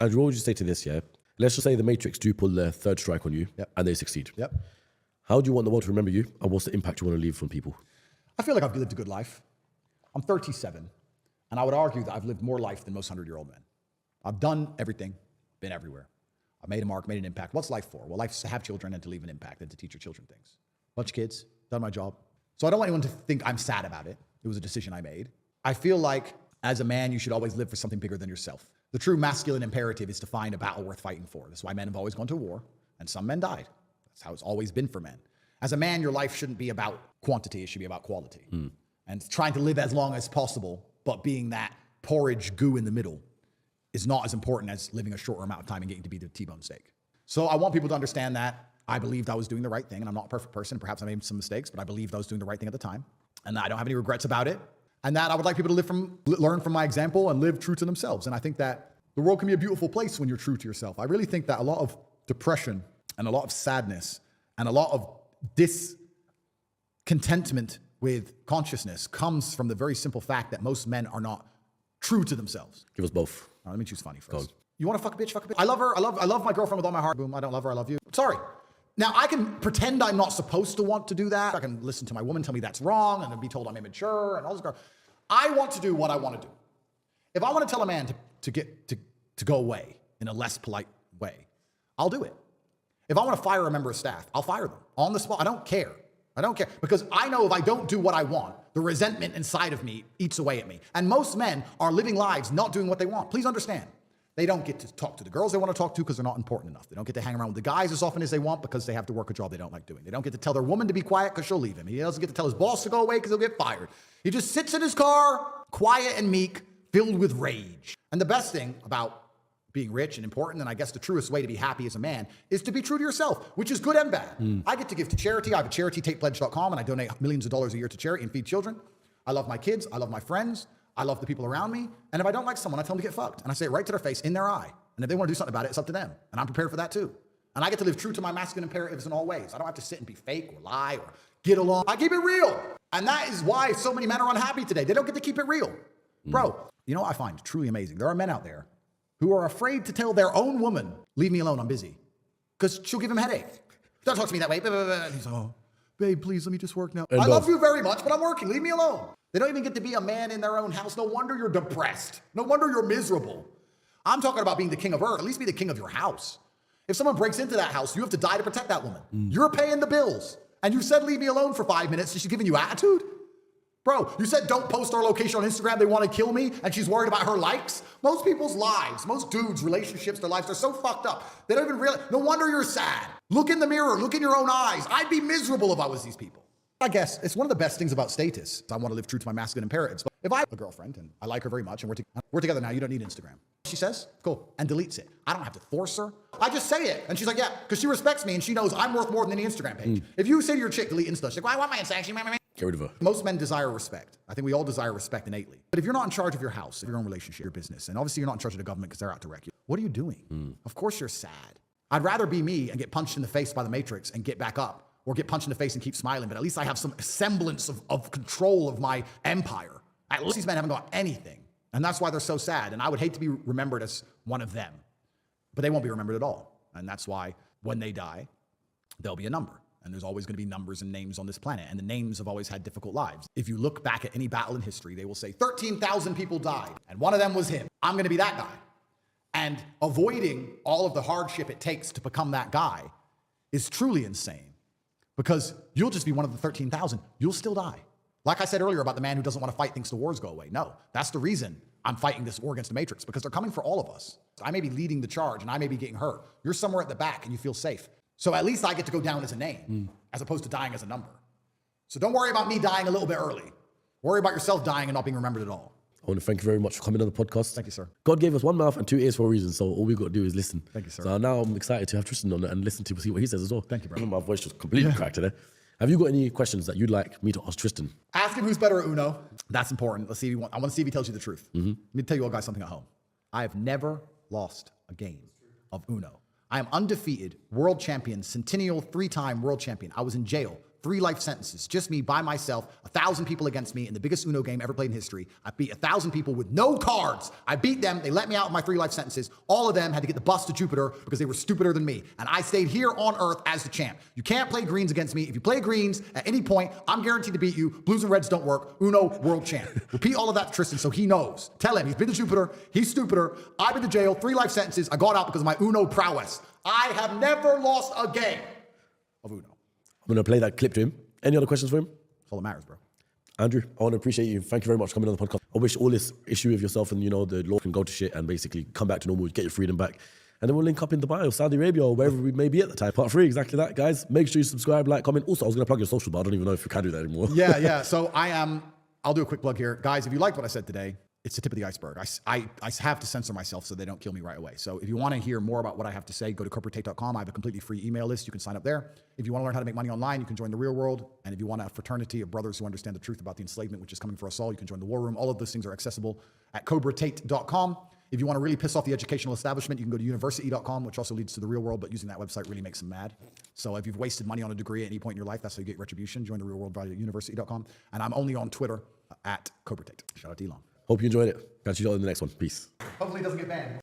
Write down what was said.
And what would you say to this, yeah? Let's just say the Matrix do pull their third strike on you and they succeed. Yep. How do you want the world to remember you, and what's the impact you want to leave from people? I feel like I've lived a good life. I'm 37, and I would argue that I've lived more life than most 100-year-old men. I've done everything, been everywhere. I've made a mark, made an impact. What's life for? Well, life's to have children and to leave an impact and to teach your children things. Bunch of kids, done my job. So I don't want anyone to think I'm sad about it. It was a decision I made. I feel like as a man, you should always live for something bigger than yourself. The true masculine imperative is to find a battle worth fighting for. That's why men have always gone to war, and some men died. That's how it's always been for men. As a man, your life shouldn't be about quantity. It should be about quality. And trying to live as long as possible, but being that porridge goo in the middle is not as important as living a shorter amount of time and getting to be the T-bone steak. So I want people to understand that I believed I was doing the right thing, and I'm not a perfect person. Perhaps I made some mistakes, but I believed I was doing the right thing at the time, and I don't have any regrets about it. And that I would like people to learn from my example and live true to themselves. And I think that the world can be a beautiful place when you're true to yourself. I really think that a lot of depression and a lot of sadness and a lot of discontentment with consciousness comes from the very simple fact that most men are not true to themselves. Give us both. Let me choose funny first. You want to fuck a bitch? Fuck a bitch. I love her. I love my girlfriend with all my heart. Boom. I don't love her. I love you. Sorry. Now, I can pretend I'm not supposed to want to do that. I can listen to my woman tell me that's wrong and then be told I'm immature and all this. I want to do what I want to do. If I want to tell a man to go away in a less polite way, I'll do it. If I want to fire a member of staff, I'll fire them on the spot. I don't care. I don't care. Because I know if I don't do what I want, the resentment inside of me eats away at me. And most men are living lives not doing what they want. Please understand. They don't get to talk to the girls they want to talk to because they're not important enough. They don't get to hang around with the guys as often as they want because they have to work a job they don't like doing. They don't get to tell their woman to be quiet because she'll leave him. He doesn't get to tell his boss to go away because he'll get fired. He just sits in his car, quiet and meek, filled with rage. And the best thing about being rich and important, and I guess the truest way to be happy as a man, is to be true to yourself, which is good and bad. I get to give to charity. I have a charity, takepledge.com, and I donate millions of dollars a year to charity and feed children. I love my kids. I love my friends. I love the people around me. And if I don't like someone, I tell them to get fucked. And I say it right to their face, in their eye. And if they want to do something about it, it's up to them. And I'm prepared for that too. And I get to live true to my masculine imperatives in all ways. I don't have to sit and be fake or lie or get along. I keep it real. And that is why so many men are unhappy today. They don't get to keep it real. Bro, you know what I find truly amazing? There are men out there who are afraid to tell their own woman, leave me alone, I'm busy. Because she'll give him a headache. Don't talk to me that way. And he's like, oh, babe, please, let me just work now. I love you very much, but I'm working. Leave me alone. They don't even get to be a man in their own house. No wonder you're depressed. No wonder you're miserable. I'm talking about being the king of earth. At least be the king of your house. If someone breaks into that house, you have to die to protect that woman. You're paying the bills. And you said, leave me alone for 5 minutes, so she's giving you attitude? Bro, you said don't post our location on Instagram, they want to kill me, and she's worried about her likes? Most people's lives, most dudes' relationships, their lives are so fucked up. They don't even realize. No wonder you're sad. Look in the mirror, look in your own eyes. I'd be miserable if I was these people. I guess it's one of the best things about status. I want to live true to my masculine imperatives. But if I have a girlfriend and I like her very much and we're together now, you don't need Instagram. She says, cool, and deletes it. I don't have to force her. I just say it. And she's like, yeah, because she respects me and she knows I'm worth more than any Instagram page. If you say to your chick, delete Insta, she's like, well, I want my Instagram. Get rid of her. Most men desire respect. I think we all desire respect innately. But if you're not in charge of your house, your own relationship, your business, and obviously you're not in charge of the government because they're out to wreck you, what are you doing? Of course you're sad. I'd rather be me and get punched in the face by the Matrix and get back up, or get punched in the face and keep smiling, but at least I have some semblance of control of my empire. At least these men haven't got anything. And that's why they're so sad. And I would hate to be remembered as one of them. But they won't be remembered at all. And that's why when they die, there'll be a number. And there's always going to be numbers and names on this planet. And the names have always had difficult lives. If you look back at any battle in history, they will say 13,000 people died. And one of them was him. I'm going to be that guy. And avoiding all of the hardship it takes to become that guy is truly insane. Because you'll just be one of the 13,000. You'll still die. Like I said earlier about the man who doesn't want to fight things till wars go away. No, that's the reason I'm fighting this war against the Matrix, because they're coming for all of us. I may be leading the charge and I may be getting hurt. You're somewhere at the back and you feel safe. So at least I get to go down as a name as opposed to dying as a number. So don't worry about me dying a little bit early. Worry about yourself dying and not being remembered at all. I want to thank you very much for coming on the podcast. Thank you, sir. God gave us one mouth and two ears for a reason, so all we got to do is listen. Thank you, sir. So now I'm excited to have Tristan on it and listen to see what he says as well. Thank you, bro. My voice just completely cracked today. Have you got any questions that you'd like me to ask Tristan? Ask him who's better at Uno. That's important. Let's see if I want to see if he tells you the truth. Let me tell you all guys something at home. I have never lost a game of Uno. I am undefeated, world champion, centennial, 3-time world champion. I was in jail 3 life sentences. Just me by myself, 1,000 people against me in the biggest Uno game ever played in history. I beat 1,000 people with no cards. I beat them. They let me out with my 3 life sentences. All of them had to get the bus to Jupiter because they were stupider than me. And I stayed here on Earth as the champ. You can't play greens against me. If you play greens at any point, I'm guaranteed to beat you. Blues and reds don't work. Uno, world champ. Repeat all of that to Tristan so he knows. Tell him he's been to Jupiter. He's stupider. I've been to jail. 3 life sentences. I got out because of my Uno prowess. I have never lost a game of Uno. I'm going to play that clip to him. Any other questions for him? That's all that matters, bro. Andrew, I want to appreciate you. Thank you very much for coming on the podcast. I wish all this issue with yourself and, the law can go to shit and basically come back to normal, get your freedom back. And then we'll link up in Dubai or Saudi Arabia or wherever we may be at the time. Part 3, exactly that, guys. Make sure you subscribe, like, comment. Also, I was going to plug your social, but I don't even know if you can do that anymore. Yeah. So I'll do a quick plug here. Guys, if you liked what I said today, it's the tip of the iceberg. I have to censor myself so they don't kill me right away. So if you want to hear more about what I have to say, go to corporatate.com. I have a completely free email list. You can sign up there. If you want to learn how to make money online, you can join the real world. And if you want a fraternity of brothers who understand the truth about the enslavement, which is coming for us all, you can join the war room. All of those things are accessible at cobratate.com. If you want to really piss off the educational establishment, you can go to university.com, which also leads to the real world, but using that website really makes them mad. So if you've wasted money on a degree at any point in your life, that's how you get retribution. Join the real world via university.com. And I'm only on Twitter at cobratate. Shout out to Elon. Hope you enjoyed it. Catch you all in the next one. Peace. Hopefully it doesn't get banned.